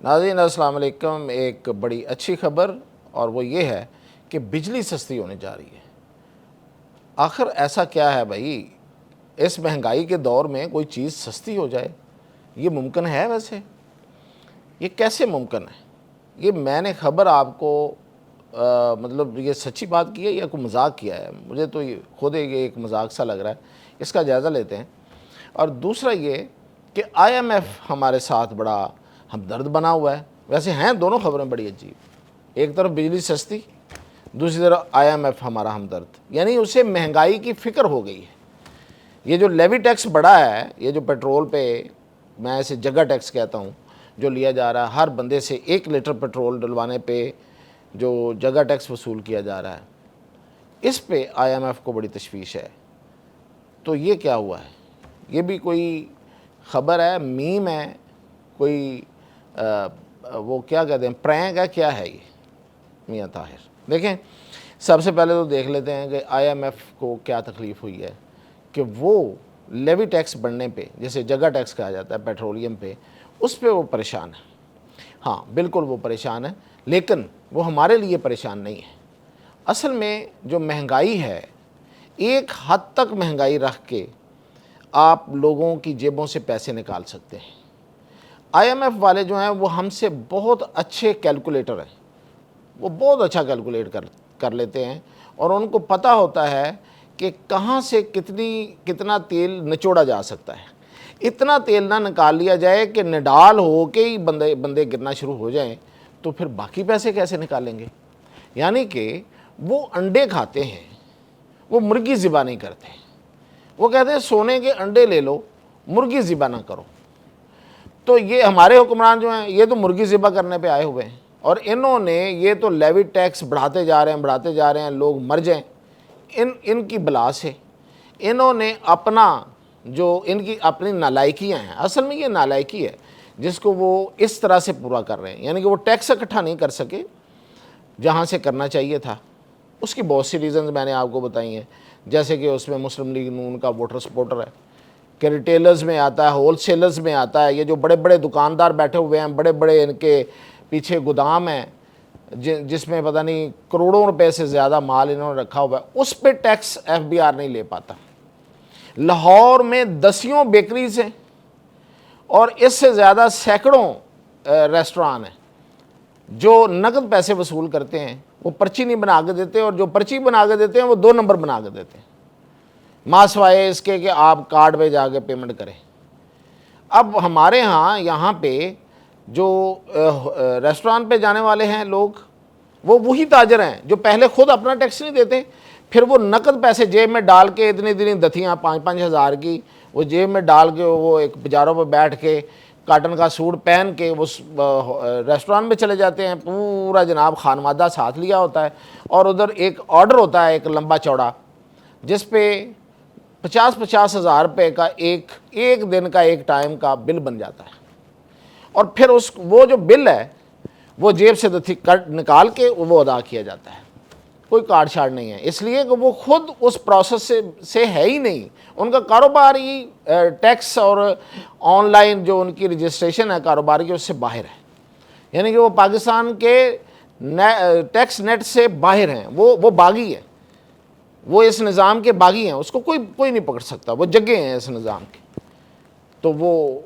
ناظرین السلام علیکم۔ ایک بڑی اچھی خبر اور وہ یہ ہے کہ بجلی سستی ہونے جا رہی ہے۔ آخر ایسا کیا ہے بھائی، اس مہنگائی کے دور میں کوئی چیز سستی ہو جائے؟ یہ ممکن ہے؟ ویسے یہ کیسے ممکن ہے؟ یہ میں نے خبر آپ کو مطلب یہ سچی بات کی ہے یا کوئی مذاق کیا ہے؟ مجھے تو یہ خود ایک مذاق سا لگ رہا ہے، اس کا جائزہ لیتے ہیں۔ اور دوسرا یہ کہ آئی ایم ایف ہمارے ساتھ بڑا ہمدرد بنا ہوا ہے۔ ویسے ہیں دونوں خبریں بڑی عجیب، ایک طرف بجلی سستی، دوسری طرف آئی ایم ایف ہمارا ہمدرد، یعنی اسے مہنگائی کی فکر ہو گئی ہے۔ یہ جو لیوی ٹیکس بڑھا ہے، یہ جو پیٹرول پہ میں اسے جگہ ٹیکس کہتا ہوں، جو لیا جا رہا ہے ہر بندے سے 1 لیٹر پیٹرول ڈلوانے پہ جو جگہ ٹیکس وصول کیا جا رہا ہے، اس پہ آئی ایم ایف کو بڑی تشویش ہے۔ تو یہ کیا ہوا ہے؟ یہ بھی کوئی خبر ہے، میم ہے، کوئی وہ کیا کہتے ہیں، پرینک ہے، کیا ہے یہ میاں طاہر؟ دیکھیں، سب سے پہلے تو دیکھ لیتے ہیں کہ آئی ایم ایف کو کیا تکلیف ہوئی ہے کہ وہ لیوی ٹیکس بڑھنے پہ، جیسے جگہ ٹیکس کہا جاتا ہے پیٹرولیم پہ، اس پہ وہ پریشان ہے۔ ہاں بالکل وہ پریشان ہے، لیکن وہ ہمارے لیے پریشان نہیں ہے۔ اصل میں جو مہنگائی ہے، ایک حد تک مہنگائی رکھ کے آپ لوگوں کی جیبوں سے پیسے نکال سکتے ہیں۔ آئی ایم ایف والے جو ہیں وہ ہم سے بہت اچھے کیلکولیٹر ہیں، وہ بہت اچھا کیلکولیٹ کر لیتے ہیں، اور ان کو پتہ ہوتا ہے کہ کہاں سے کتنا تیل نچوڑا جا سکتا ہے۔ اتنا تیل نہ نکال لیا جائے کہ نڈال ہو کے ہی بندے گرنا شروع ہو جائیں، تو پھر باقی پیسے کیسے نکالیں گے؟ یعنی کہ وہ انڈے کھاتے ہیں، وہ مرغی ذبح نہیں کرتے۔ وہ کہتے ہیں سونے کے انڈے لے لو، مرغی ذبح نہ کرو۔ تو یہ ہمارے حکمران جو ہیں، یہ تو مرغی ذبح کرنے پہ آئے ہوئے ہیں، اور انہوں نے یہ تو لیوی ٹیکس بڑھاتے جا رہے ہیں، لوگ مر جائیں ان کی بلا سے۔ انہوں نے ان کی اپنی نالائکیاں ہیں، اصل میں یہ نالائکی ہے جس کو وہ اس طرح سے پورا کر رہے ہیں، یعنی کہ وہ ٹیکس اکٹھا نہیں کر سکے جہاں سے کرنا چاہیے تھا۔ اس کی بہت سی ریزنز میں نے آپ کو بتائی ہیں، جیسے کہ اس میں مسلم لیگ نون کا ووٹر سپورٹر ہے، کہ ریٹیلرز میں آتا ہے، ہول سیلرز میں آتا ہے، یہ جو بڑے بڑے دکاندار بیٹھے ہوئے ہیں، بڑے بڑے ان کے پیچھے گودام ہیں جس میں پتہ نہیں کروڑوں روپے سے زیادہ مال انہوں نے رکھا ہوا ہے، اس پہ ٹیکس ایف بی آر نہیں لے پاتا۔ لاہور میں 10 بیکریز ہیں اور اس سے زیادہ سینکڑوں ریسٹوران ہیں جو نقد پیسے وصول کرتے ہیں۔ وہ پرچی نہیں بنا کے دیتے، اور جو پرچی بنا کے دیتے ہیں وہ 2 نمبر بنا کے دیتے ہیں، ماں سوائے اس کے کہ آپ کارڈ پہ جا کے پیمنٹ کریں۔ اب ہمارے یہاں پہ جو ریسٹوران پہ جانے والے ہیں لوگ، وہ وہی تاجر ہیں جو پہلے خود اپنا ٹیکس نہیں دیتے، پھر وہ نقد پیسے جیب میں ڈال کے اتنی دتھیاں 5-5 ہزار کی وہ جیب میں ڈال کے وہ ایک بازاروں پہ بیٹھ کے کاٹن کا سوٹ پہن کے وہ ریسٹوران میں چلے جاتے ہیں، پورا جناب خانوادہ ساتھ لیا ہوتا ہے، اور ادھر ایک آرڈر ہوتا ہے ایک لمبا چوڑا جس پہ 50-50 ہزار روپے کا ایک دن کا ایک ٹائم کا بل بن جاتا ہے، اور پھر وہ جو بل ہے وہ جیب سے نکال کے وہ ادا کیا جاتا ہے۔ کوئی کارڈ شارڈ نہیں ہے، اس لیے کہ وہ خود اس پروسیس سے ہے ہی نہیں، ان کا کاروبار ہی ٹیکس اور آن لائن جو ان کی رجسٹریشن ہے کاروبار کی، اس سے باہر ہے، یعنی کہ وہ پاکستان کے ٹیکس نیٹ سے باہر ہیں، وہ باغی ہیں، وہ اس نظام کے باغی ہیں، اس کو کوئی نہیں پکڑ سکتا، وہ جگے ہیں اس نظام کے۔ تو وہ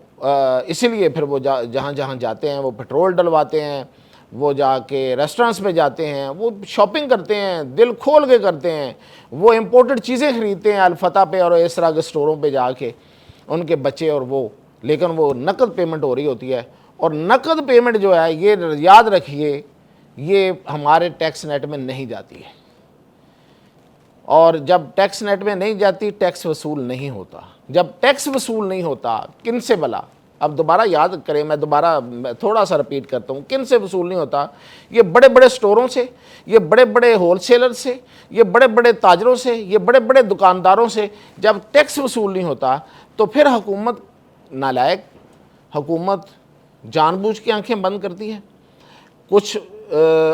اسی لیے پھر وہ جہاں جاتے ہیں وہ پیٹرول ڈلواتے ہیں، وہ جا کے ریسٹورنٹس میں جاتے ہیں، وہ شاپنگ کرتے ہیں، دل کھول کے کرتے ہیں، وہ امپورٹڈ چیزیں خریدتے ہیں الفتح پہ اور اس طرح کے سٹوروں پہ جا کے، ان کے بچے اور وہ، لیکن وہ نقد پیمنٹ ہو رہی ہوتی ہے۔ اور نقد پیمنٹ جو ہے، یہ یاد رکھیے، یہ ہمارے ٹیکس نیٹ میں نہیں جاتی ہے، اور جب ٹیکس نیٹ میں نہیں جاتی ٹیکس وصول نہیں ہوتا۔ جب ٹیکس وصول نہیں ہوتا، کن سے بلا؟ اب دوبارہ یاد کریں، میں تھوڑا سا رپیٹ کرتا ہوں، کن سے وصول نہیں ہوتا؟ یہ بڑے بڑے سٹوروں سے، یہ بڑے بڑے ہول سیلر سے، یہ بڑے بڑے تاجروں سے، یہ بڑے بڑے دکانداروں سے۔ جب ٹیکس وصول نہیں ہوتا تو پھر حکومت نالائق، حکومت جان بوجھ کے آنکھیں بند کرتی ہے، کچھ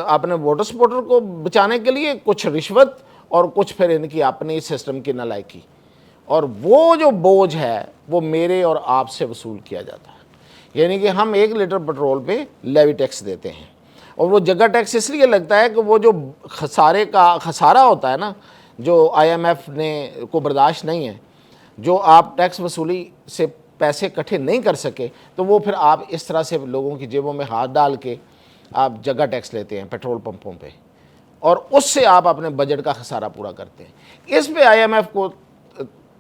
اپنے ووٹر سپورٹر کو بچانے کے لیے، کچھ رشوت، اور کچھ پھر ان کی اپنی سسٹم کی نالائکی، اور وہ جو بوجھ ہے وہ میرے اور آپ سے وصول کیا جاتا ہے۔ یعنی کہ ہم 1 لیٹر پیٹرول پہ لیوی ٹیکس دیتے ہیں، اور وہ جگہ ٹیکس اس لیے لگتا ہے کہ وہ جو خسارہ ہوتا ہے نا، جو آئی ایم ایف نے کو برداشت نہیں ہے، جو آپ ٹیکس وصولی سے پیسے اکٹھے نہیں کر سکے، تو وہ پھر آپ اس طرح سے لوگوں کی جیبوں میں ہاتھ ڈال کے آپ جگہ ٹیکس لیتے ہیں پیٹرول پمپوں پہ، اور اس سے آپ اپنے بجٹ کا خسارہ پورا کرتے ہیں۔ اس پہ آئی ایم ایف کو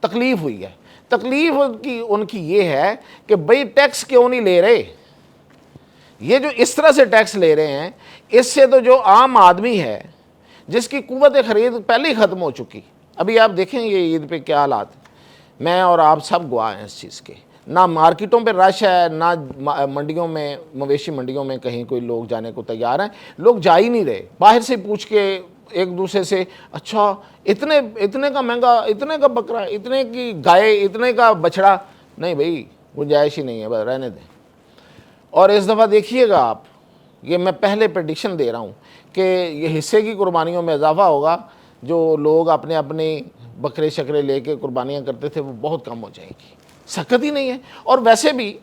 تکلیف ہوئی ہے۔ تکلیف ان کی یہ ہے کہ بھئی ٹیکس کیوں نہیں لے رہے؟ یہ جو اس طرح سے ٹیکس لے رہے ہیں، اس سے تو جو عام آدمی ہے جس کی قوت خرید پہلے ہی ختم ہو چکی، ابھی آپ دیکھیں یہ عید پہ کیا حالات، میں اور آپ سب گواہ ہیں اس چیز کے، نہ مارکیٹوں پہ رش ہے، نہ منڈیوں میں، مویشی منڈیوں میں کہیں کوئی لوگ جانے کو تیار ہیں، لوگ جا ہی نہیں رہے، باہر سے پوچھ کے ایک دوسرے سے، اچھا اتنے کا مہنگا، اتنے کا بکرا، اتنے کی گائے، اتنے کا بچڑا، نہیں بھئی گنجائش ہی نہیں ہے، بس رہنے دیں۔ اور اس دفعہ دیکھیے گا آپ، یہ میں پہلے پریڈکشن دے رہا ہوں کہ یہ حصے کی قربانیوں میں اضافہ ہوگا، جو لوگ اپنے بکرے شکرے لے کے قربانیاں کرتے تھے وہ بہت کم ہو جائے گی، سخت ہی نہیں ہے۔ اور ویسے بھی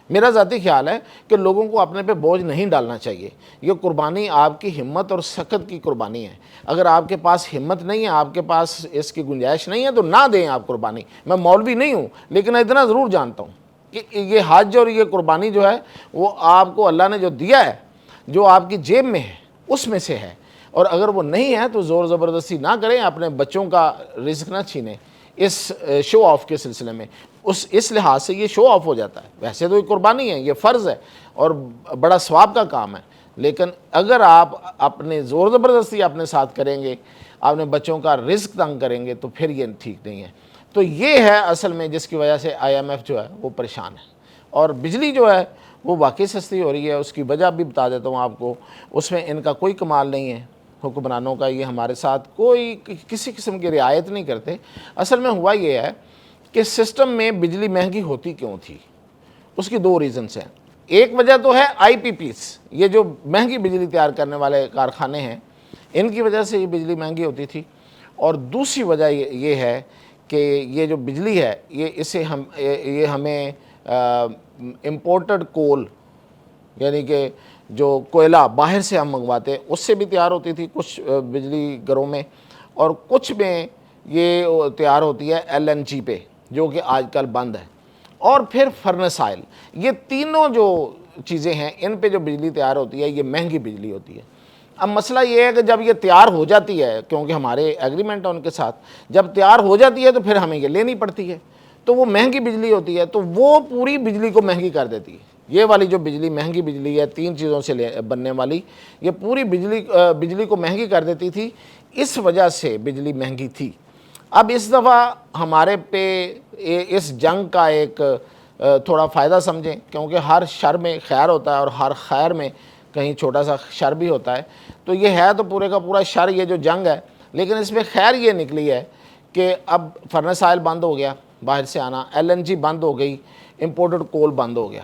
میرا ذاتی خیال ہے کہ لوگوں کو اپنے پہ بوجھ نہیں ڈالنا چاہیے، یہ قربانی آپ کی ہمت اور سخت کی قربانی ہے۔ اگر آپ کے پاس ہمت نہیں ہے، آپ کے پاس اس کی گنجائش نہیں ہے، تو نہ دیں آپ قربانی۔ میں مولوی نہیں ہوں، لیکن اتنا ضرور جانتا ہوں کہ یہ حج اور یہ قربانی جو ہے وہ آپ کو اللہ نے جو دیا ہے، جو آپ کی جیب میں ہے اس میں سے ہے، اور اگر وہ نہیں ہے تو زور زبردستی نہ کریں، اپنے بچوں کا رزق نہ چھینیں اس شو آف کے سلسلے میں۔ اس لحاظ سے یہ شو آف ہو جاتا ہے، ویسے تو یہ قربانی ہے، یہ فرض ہے اور بڑا ثواب کا کام ہے، لیکن اگر آپ اپنے زور زبردستی اپنے ساتھ کریں گے، اپنے بچوں کا رزق تنگ کریں گے، تو پھر یہ ٹھیک نہیں ہے۔ تو یہ ہے اصل میں جس کی وجہ سے آئی ایم ایف جو ہے وہ پریشان ہے، اور بجلی جو ہے وہ واقعی سستی ہو رہی ہے۔ اس کی وجہ بھی بتا دیتا ہوں آپ کو، اس میں ان کا کوئی کمال نہیں ہے حکمرانوں کا، یہ ہمارے ساتھ کوئی کسی قسم کی رعایت نہیں کرتے۔ اصل میں ہوا یہ ہے کہ سسٹم میں بجلی مہنگی ہوتی کیوں تھی، اس کی 2 ریزنز ہیں۔ ایک وجہ تو ہے آئی پی پیز، یہ جو مہنگی بجلی تیار کرنے والے کارخانے ہیں، ان کی وجہ سے یہ بجلی مہنگی ہوتی تھی، اور دوسری وجہ یہ ہے کہ یہ جو بجلی ہے یہ ہمیں امپورٹڈ کول، یعنی کہ جو کوئلہ باہر سے ہم منگواتے ہیں اس سے بھی تیار ہوتی تھی کچھ بجلی گھروں میں، اور کچھ میں یہ تیار ہوتی ہے ایل این جی پہ، جو کہ آج کل بند ہے، اور پھر فرنس آئل۔ یہ تینوں جو چیزیں ہیں ان پہ جو بجلی تیار ہوتی ہے یہ مہنگی بجلی ہوتی ہے۔ اب مسئلہ یہ ہے کہ جب یہ تیار ہو جاتی ہے، کیونکہ ہمارے ایگریمنٹ ہے ان کے ساتھ، جب تیار ہو جاتی ہے تو پھر ہمیں یہ لینی پڑتی ہے، تو وہ مہنگی بجلی ہوتی ہے، تو وہ پوری بجلی کو مہنگی کر دیتی ہے۔ یہ والی جو بجلی مہنگی بجلی ہے 3 چیزوں سے بننے والی، یہ پوری بجلی کو مہنگی کر دیتی تھی، اس وجہ سے بجلی مہنگی تھی۔ اب اس دفعہ ہمارے پہ اس جنگ کا ایک تھوڑا فائدہ سمجھیں، کیونکہ ہر شر میں خیر ہوتا ہے اور ہر خیر میں کہیں چھوٹا سا شر بھی ہوتا ہے، تو یہ ہے تو پورے کا پورا شر یہ جو جنگ ہے، لیکن اس میں خیر یہ نکلی ہے کہ اب فرنس آئل بند ہو گیا باہر سے آنا، ایل این جی بند ہو گئی، امپورٹڈ کول بند ہو گیا،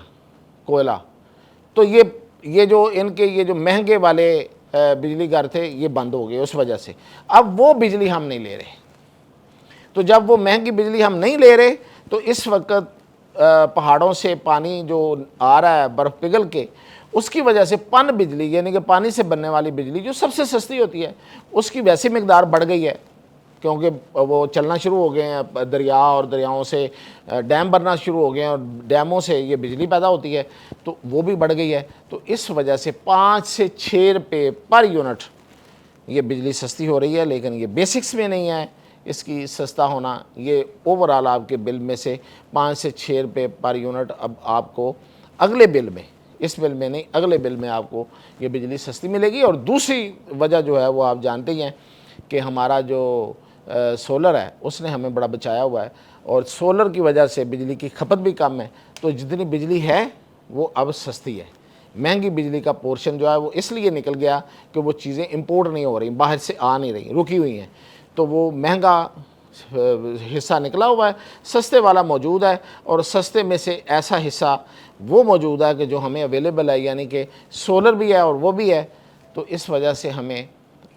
کوئلہ، تو یہ جو ان کے یہ جو مہنگے والے بجلی گھر تھے یہ بند ہو گئے اس وجہ سے۔ اب وہ بجلی ہم نہیں لے رہے، تو جب وہ مہنگی بجلی ہم نہیں لے رہے تو اس وقت پہاڑوں سے پانی جو آ رہا ہے برف پگھل کے، اس کی وجہ سے پن بجلی، یعنی کہ پانی سے بننے والی بجلی جو سب سے سستی ہوتی ہے، اس کی ویسی مقدار بڑھ گئی ہے، کیونکہ وہ چلنا شروع ہو گئے ہیں دریا، اور دریاؤں سے ڈیم بننا شروع ہو گئے ہیں، اور ڈیموں سے یہ بجلی پیدا ہوتی ہے، تو وہ بھی بڑھ گئی ہے۔ تو اس وجہ سے 5 سے 6 روپے پر یونٹ یہ بجلی سستی ہو رہی ہے، لیکن یہ بیسکس میں نہیں ہے اس کی سستا ہونا، یہ اوورآل آپ کے بل میں سے 5 سے 6 روپے پر یونٹ اب آپ کو اگلے بل میں، اس بل میں نہیں اگلے بل میں آپ کو یہ بجلی سستی ملے گی۔ اور دوسری وجہ جو ہے وہ آپ جانتے ہی ہیں کہ ہمارا جو سولر ہے اس نے ہمیں بڑا بچایا ہوا ہے، اور سولر کی وجہ سے بجلی کی کھپت بھی کم ہے، تو جتنی بجلی ہے وہ اب سستی ہے۔ مہنگی بجلی کا پورشن جو ہے وہ اس لیے نکل گیا کہ وہ چیزیں امپورٹ نہیں ہو رہی، باہر سے آ نہیں رہی، رکی ہوئی ہیں، تو وہ مہنگا حصہ نکلا ہوا ہے، سستے والا موجود ہے، اور سستے میں سے ایسا حصہ وہ موجود ہے کہ جو ہمیں اویلیبل ہے، یعنی کہ سولر بھی ہے اور وہ بھی ہے، تو اس وجہ سے ہمیں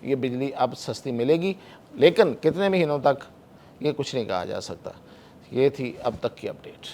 یہ بجلی اب سستی ملے گی، لیکن کتنے مہینوں تک یہ کچھ نہیں کہا جا سکتا۔ یہ تھی اب تک کی اپڈیٹ۔